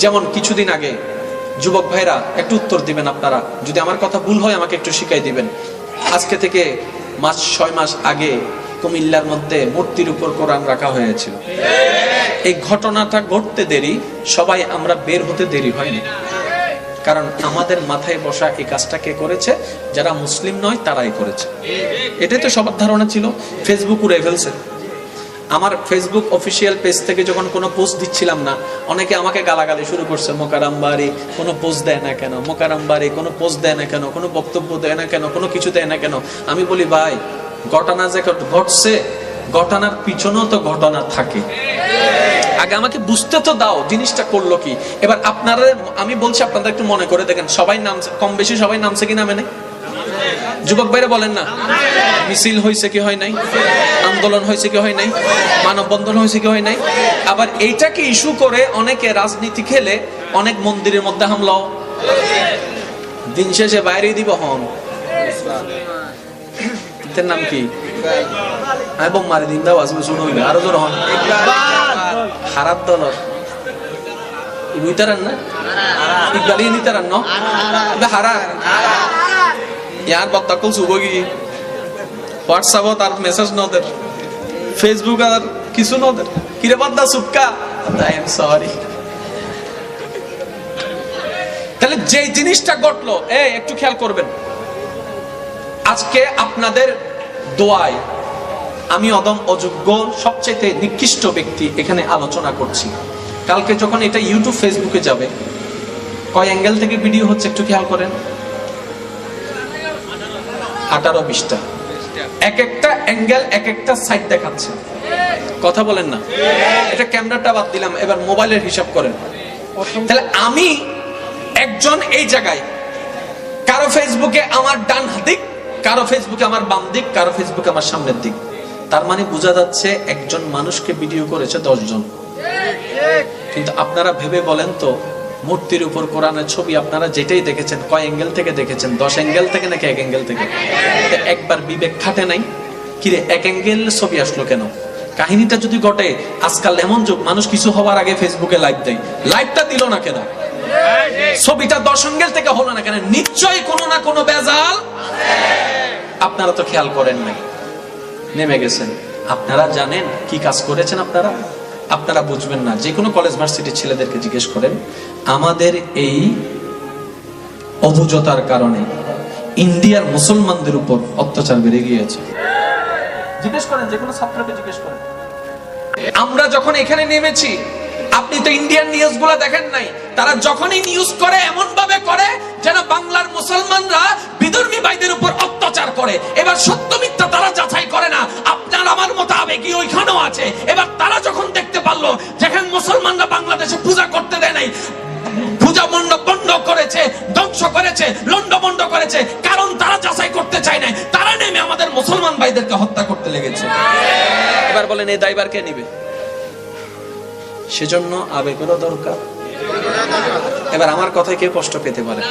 যেমন কিছুদিন আগে যুবক ভাইরা একটু উত্তর দিবেন, আপনারা যদি আমার কথা ভুল হয় আমাকে একটু শিখাই দিবেন। আজকে থেকে 6 মাস আগে কুমিল্লার মধ্যে মূর্তির উপর কোরআন রাখা হয়েছিল। এই ঘটনাটা ঘটতে দেরি, সবাই আমরা বের হতে দেরি হয়নি, কারণ আমাদের মাথায় বসা এই কাজটা কে করেছে? যারা মুসলিম নয় তারাই করেছে। এটাই তো সবার ধারণা ছিল। ফেসবুক উড়ে ফেলছে। আমার ফেসবুক অফিসিয়াল পেজ থেকে যখন কোনো পোস্ট দিচ্ছিলাম না, অনেকে আমাকে গালাগালি শুরু করছে, মোকাররম বাড়ি কোনো পোস্ট দেয় না কেন, মোকাররম বাড়ি কোনো পোস্ট দেয় না কেন, কোনো বক্তব্য দেয় না কেন, কোনো কিছু দেয় না কেন। আমি বলি ভাই, ঘটনা যে ঘটছে, ঘটনার পিছনেও তো ঘটনা থাকে। আগে আমাকে বুঝতে তো দাও জিনিসটা করলো কি। এবার আপনারা, আমি বলছি আপনারা একটু মনে করে দেখেন, সবাই নামছে, কম বেশি সবাই নামছে কি নামে নাই? যুবক ভাইরা বলেন না, মিছিল হয়েছে কি হয় নাই, আন্দোলন হয়েছে কি হয় নাই, মানববন্ধন হয়েছে কি হয় নাই। আবার এইটাকে ইস্যু করে অনেকে রাজনীতি খেলে অনেক মন্দিরের মধ্যে হামলাও, দিন শেষে বাইরে দিব হন। নাম কি? এবং মারি দিন দাও আসবে শুনো হইলে আরো জোর হন। হারাত দলর ইতারান না, ইকবালি নিতারান ন হারা ইয়ার বত্তাকুল সুবগি হোয়াটসঅ্যাপ তার মেসেজ নদের, ফেসবুক আর কিছু নদের, কিরে বদ্দা সুপকা, আই এম সরি। তাহলে যে জিনিসটা ঘটলো, একটু খেয়াল করবেন, আজকে আপনাদের দোয়ায় আমি অদম অযোগ্য সবচেয়ে নিকৃষ্ট ব্যক্তি এখানে আলোচনা করছি। কালকে যখন এটা ইউটিউব ফেসবুকে যাবে, কয় অ্যাঙ্গেল থেকে ভিডিও হচ্ছে একটু খেয়াল করেন। 18-20টা, এক একটা অ্যাঙ্গেল এক একটা সাইড দেখাচ্ছে। কথা বলেন না? এটা ক্যামেরাটা বাদ দিলাম, এবার মোবাইলের হিসাব করেন। তাহলে আমি একজন এই জায়গায়, কারো ফেসবুকে আমার ডান দিক, কারো ফেসবুকে আমার বাম দিক, কারো ফেসবুকে আমার সামনের দিক। তার মানে বোঝা যাচ্ছে একজন মানুষকে ভিডিও করেছে 10 জন। কিন্তু আপনারা ভেবে বলেন তো, মূর্তির উপর কোরআনের ছবি আপনারা যেটাই দেখেছেন, কয় অ্যাঙ্গেল থেকে দেখেছেন? 10 অ্যাঙ্গেল থেকে নাকি 1 অ্যাঙ্গেল থেকে? একবার বিবেক খাটে নাই? কিরে 1 অ্যাঙ্গেল ছবি আসলো কেন? কাহিনীটা যদি ঘটে, আজকাল এমন যুগ, মানুষ কিছু হওয়ার আগে ফেসবুকে লাইভ দেয়, লাইভটা দিল না কেন? ছবিটা 10 অ্যাঙ্গেল থেকে হলো না কেন? নিশ্চয়ই কোনো না কোনো বেজাল। আপনারা তো খেয়াল করেন নাই, নেমে গেছেন। আপনারা জানেন কি কাজ করেছেন আপনারা? আপনারা বুঝবেন না। যে কোনো কলেজ ভার্সিটির ছেলেদেরকে জিজ্ঞেস করেন, আমাদের এই অবুঝতার কারণে ইন্ডিয়ার মুসলমানদের উপর অত্যাচার বেড়ে গিয়েছে। জিজ্ঞেস করেন, যে কোনো ছাত্রকে জিজ্ঞেস করেন। আমরা যখন এখানে নেমেছি, আপনি তো ইন্ডিয়ান নিউজ গুলা দেখেন নাই। তারা যখনই নিউজ করে এমন ভাবে করে যেন বাংলার মুসলমানরা বিধর্মী ভাইদের উপর অত্যাচার করে। এবার সত্য মিথ্যা তারা যাচাই করে না, আপনার আমার মতো আবেগী ওইখানেও আছে। এবার তারা যখন দেখতে পারলো যেখানে মুসলমানরা বাংলাদেশে পূজা করতে দেয় নাই, পূজা মণ্ডপ বন্ধ করেছে, ধ্বংস করেছে, লন্ডভন্ড করেছে, কারণ তারা যাচাই করতে চায় না, তারা নেমে আমাদের মুসলমান ভাইদেরকে হত্যা করতে লেগেছে। এবার বলেন এই দায়ভার কে নিবে? সেজন্য আবেগেরও দরকার। এবার আমার কথায় কেউ কষ্ট পেতে পারে।